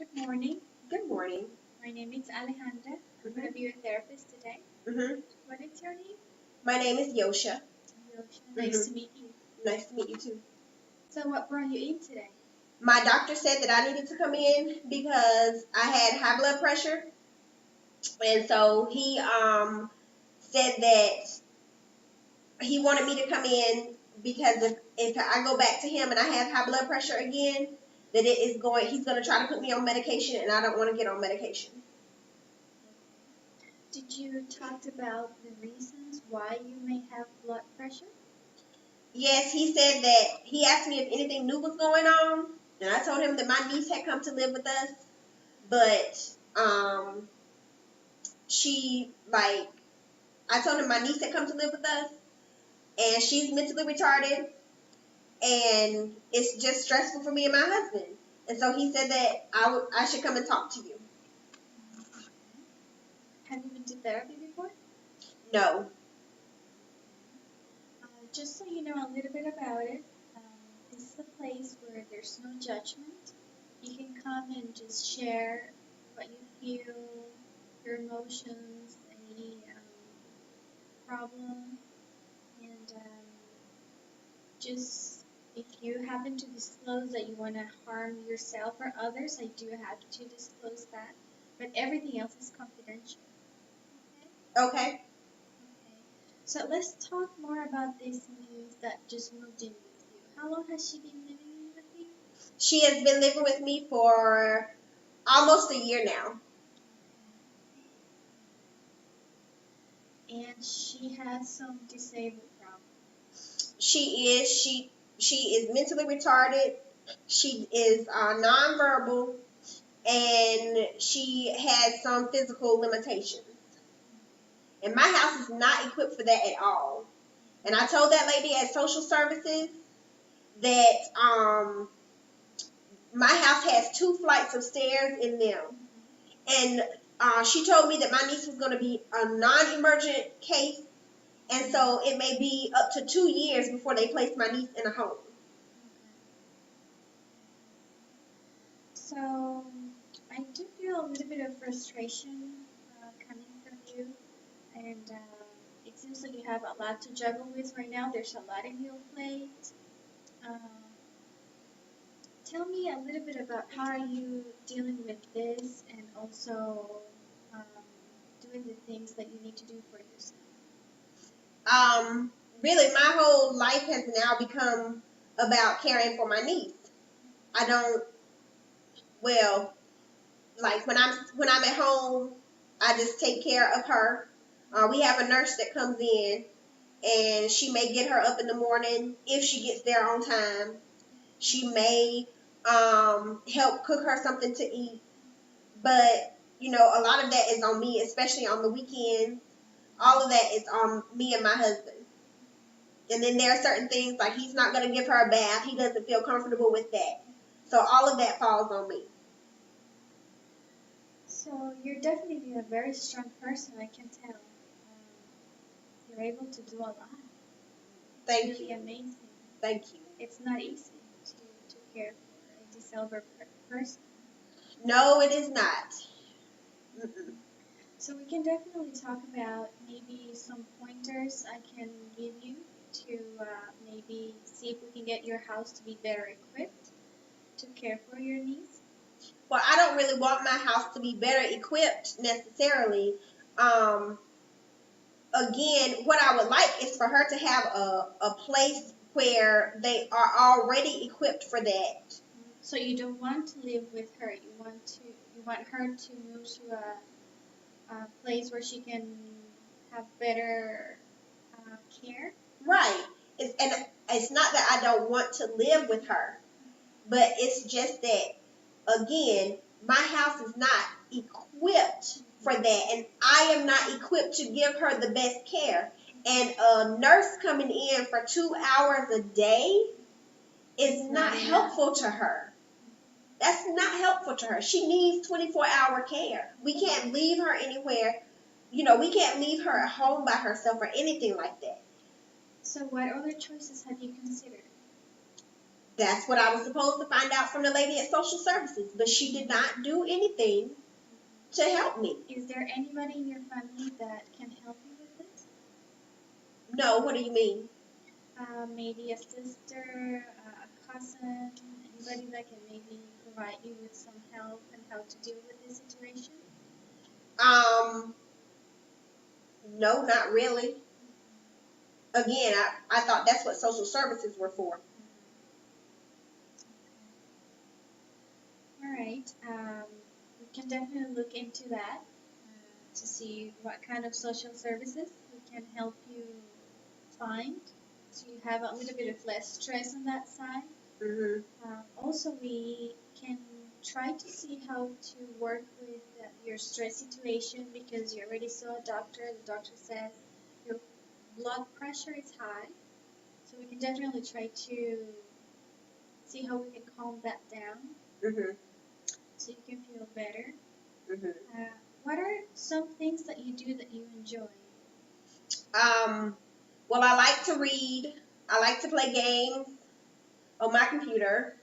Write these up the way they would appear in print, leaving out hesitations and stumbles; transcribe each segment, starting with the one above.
Good morning. Good morning. My name is Alejandra. I'm going to be your therapist today. What is your name? My name is Yosha. Yosha. Nice to meet you. Nice to meet you too. So what brought you in today? My doctor said that I needed to come in because I had high blood pressure. And so he said that he wanted me to come in because if I go back to him and I have high blood pressure again, that he's going to try to put me on medication, and I don't want to get on medication. Did you talk about the reasons why you may have blood pressure? Yes, he said that he asked me if anything new was going on, and I told him that my niece had come to live with us, but I told him my niece had come to live with us, and she's mentally retarded, and it's just stressful for me and my husband. And so he said that I should come and talk to you. Have you been to therapy before? No. Just so you know a little bit about it, this is a place where there's no judgment. You can come and just share what you feel, your emotions, any problem, and just if you happen to disclose that you want to harm yourself or others, I do have to disclose that, but everything else is confidential. Okay. So let's talk more about this niece that just moved in with you. How long has she been living with you? She has been living with me for almost a year now. And she has some disabled problems. She is mentally retarded. She is nonverbal, and she has some physical limitations. And my house is not equipped for that at all. And I told that lady at social services that my house has 2 flights of stairs in them. And she told me that my niece was going to be a non-emergent case, and so it may be up to 2 years before they place my niece in a home. So I do feel a little bit of frustration coming from you, and it seems like you have a lot to juggle with right now. There's a lot on your plate. Tell me a little bit about how are you dealing with this, and also doing the things that you need to do for yourself. Really, my whole life has now become about caring for my niece. I don't, well, like when I'm at home, I just take care of her. We have a nurse that comes in, and she may get her up in the morning if she gets there on time. She may help cook her something to eat, but a lot of that is on me, especially on the weekends. All of that is on me and my husband. And then there are certain things like he's not going to give her a bath. He doesn't feel comfortable with that. So all of that falls on me. So you're definitely a very strong person, I can tell. You're able to do a lot. Thank it's really you. Amazing. Thank you. It's not easy to care for a disabled person. No, it is not. Mm-mm. So we can definitely talk about maybe some pointers I can give you to maybe see if we can get your house to be better equipped to care for your niece. Well, I don't really want my house to be better equipped necessarily. Again, what I would like is for her to have a place where they are already equipped for that. So you don't want to live with her. You want her to move to a place where she can have better care. Right. And it's not that I don't want to live with her, but it's just that, again, my house is not equipped for that, and I am not equipped to give her the best care. And a nurse coming in for 2 hours a day is not helpful to her. That's not helpful to her. She needs 24-hour care. We can't leave her anywhere. We can't leave her at home by herself or anything like that. So what other choices have you considered? That's what I was supposed to find out from the lady at social services, but she did not do anything to help me. Is there anybody in your family that can help you with this? No, what do you mean? Maybe a sister, a cousin, anybody that can maybe provide you with some help and how to deal with this situation? No, not really. Again, I thought that's what social services were for. All right. We can definitely look into that to see what kind of social services we can help you find, so you have a little bit of less stress on that side. Mhm. Also, we can try to see how to work with your stress situation because you already saw a doctor. The doctor says your blood pressure is high, so we can definitely try to see how we can calm that down Mhm. so you can feel better. Mhm. What are some things that you do that you enjoy? Well, I like to read. I like to play games on my computer.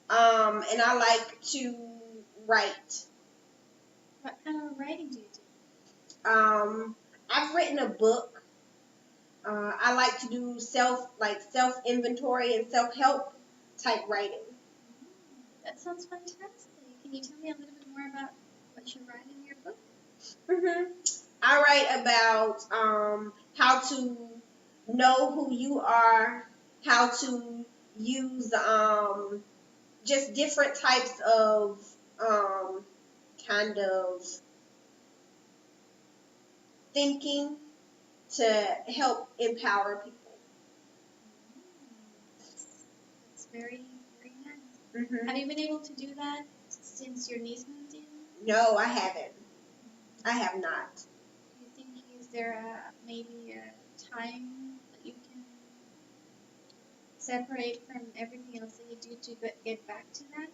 And I like to write. What kind of writing do you do? I've written a book. I like to do self inventory and self help type writing. That sounds fantastic. Can you tell me a little bit more about what you write in your book? Mhm. I write about how to know who you are, how to use just different types of kind of thinking to help empower people. That's very, very nice. Mhm. Have you been able to do that since your niece moved in? No, I haven't. I have not. Do you think is there maybe a time that you can separate from everything else that you do to get back to that?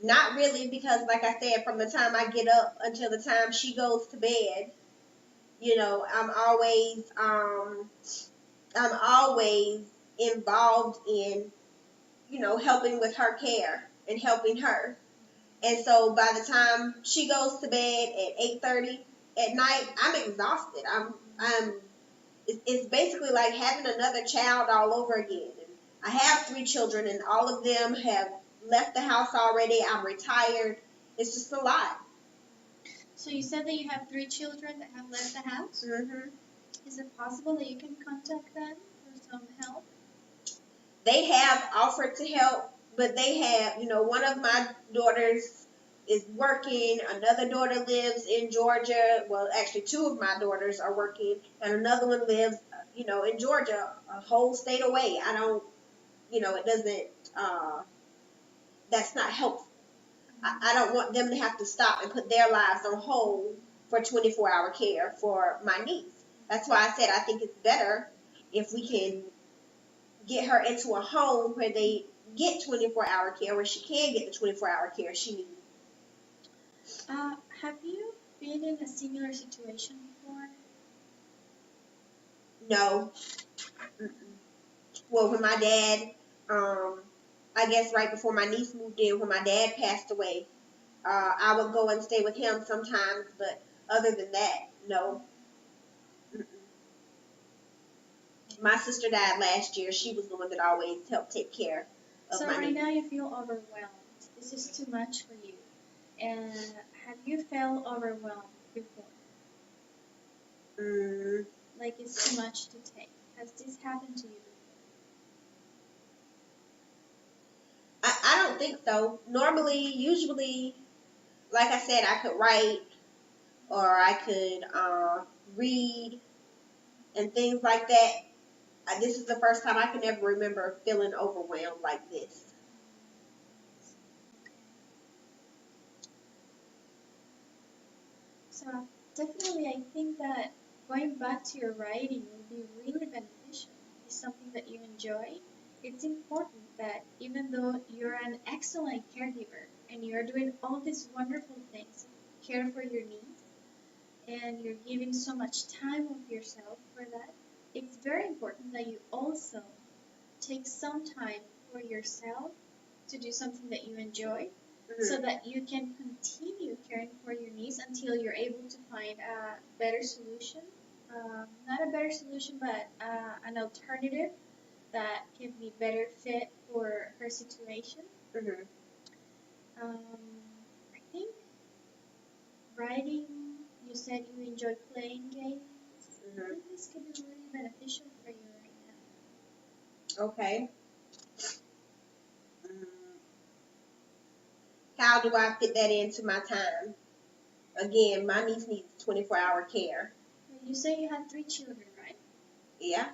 Not really, because like I said, from the time I get up until the time she goes to bed, I'm always involved in, helping with her care and helping her. And so by the time she goes to bed at 8:30 at night, I'm exhausted. I'm it's basically like having another child all over again. And I have 3 children, and all of them have left the house already. I'm retired. It's just a lot. So you said that you have 3 children that have left the house. Mhm. Is it possible that you can contact them for some help? They have offered to help, but they have, one of my daughters is working. Another daughter lives in Georgia. Well, actually, 2 of my daughters are working, and another one lives, in Georgia, a whole state away. I don't, it doesn't, that's not helpful. I don't want them to have to stop and put their lives on hold for 24-hour care for my niece. That's why I said I think it's better if we can get her into a home where they get 24-hour care, where she can get the 24-hour care she needs. Have you been in a similar situation before? No. Mm-mm. Well, when my dad, I guess right before my niece moved in, when my dad passed away, I would go and stay with him sometimes, but other than that, no. Mm-mm. My sister died last year. She was the one that always helped take care of So my right niece. now you feel overwhelmed. This is too much for you. And have you felt overwhelmed before? Mm, Like it's too much to take. Has this happened to you I don't think so. Normally, usually, like I said, I could write or I could read and things like that. This is the first time I can ever remember feeling overwhelmed like this. before? So definitely I think that going back to your writing will be really beneficial. It's something that you enjoy. It's important that even though you're an excellent caregiver and you're doing all these wonderful things, care for your needs, and you're giving so much time of yourself for that, it's very important that you also take some time for yourself to do something that you enjoy, Mm-hmm. so that you can continue caring for your niece until you're able to find a better solution. Not a better solution, but an alternative that can be better fit for her situation. Mm-hmm. I think writing, you said you enjoy playing games. I Mm-hmm. think this could be really beneficial for you right now. Okay. Mm. How do I fit that into my time? Again, my niece needs 24-hour care. You say you had 3 children, right? Yeah.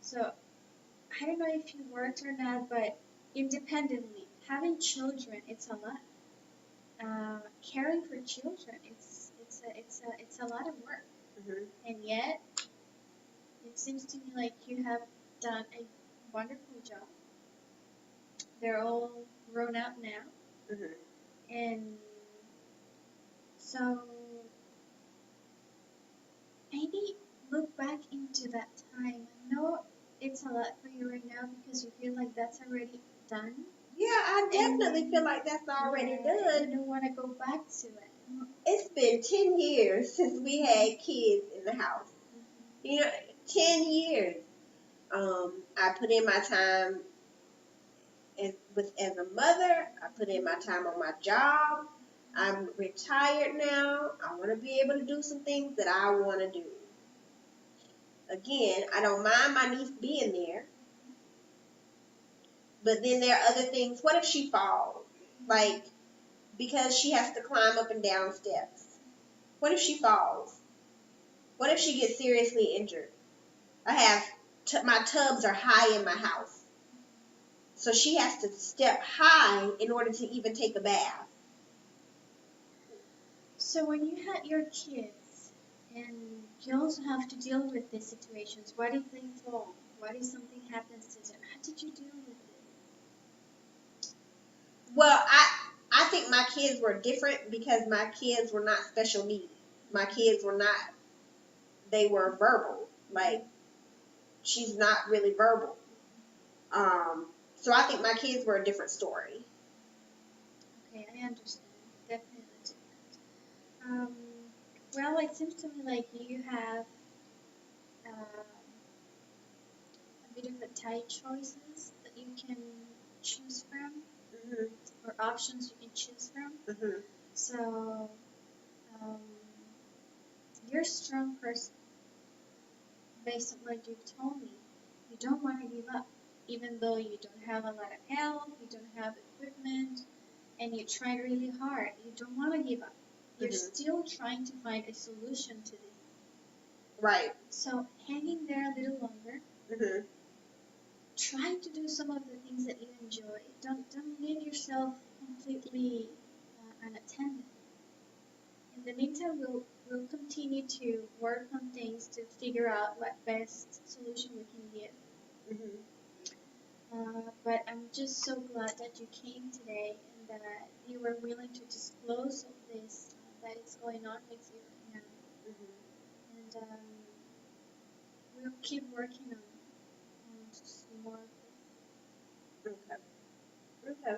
So I don't know if you worked or not, but independently, having children, it's a lot. Caring for children, it's a lot of work, Mm-hmm. and yet it seems to me like you have done a wonderful job. They're all grown up now, Mm-hmm. and so maybe look back into that time. I know it's a lot for you right now because you feel like that's already done. Yeah, I definitely feel like that's already done. You don't want to go back to it. It's been 10 years since we had kids in the house. You know, 10 years. I put in my time as a mother. I put in my time on my job. I'm retired now. I want to be able to do some things that I want to do. Again, I don't mind my niece being there. But then there are other things. What if she falls? Like, because she has to climb up and down steps. What if she falls? What if she gets seriously injured? I have, my tubs are high in my house. So she has to step high in order to even take a bath. So when you had your kids, and you also have to deal with these situations, what if they fall? What if something happens to them? How did you deal with it? Well, I think my kids were different because my kids were not special needs. My kids were not, they were verbal. Like, she's not really verbal. So I think my kids were a different story. Okay, I understand. Definitely different. Well, it seems to me like you have a bit of a tight choices that you can choose from, Mm-hmm. or options you can choose from. Mm-hmm. So um, you're a strong person based on what you've told me. You don't want to give up, even though you don't have a lot of help, you don't have equipment, and you tried really hard. You don't want to give up. You're Mm-hmm. still trying to find a solution to this. Right. So hang in there a little longer. Mm-hmm. Try to do some of the things that you enjoy. Don't leave yourself completely unattended. In the meantime, we'll continue to work on things to figure out what best solution we can give. Mm-hmm. But I'm just so glad that you came today and that you were willing to disclose all this that is going on with you right now. Mm-hmm. And we'll keep working on some more of this. Okay. Okay.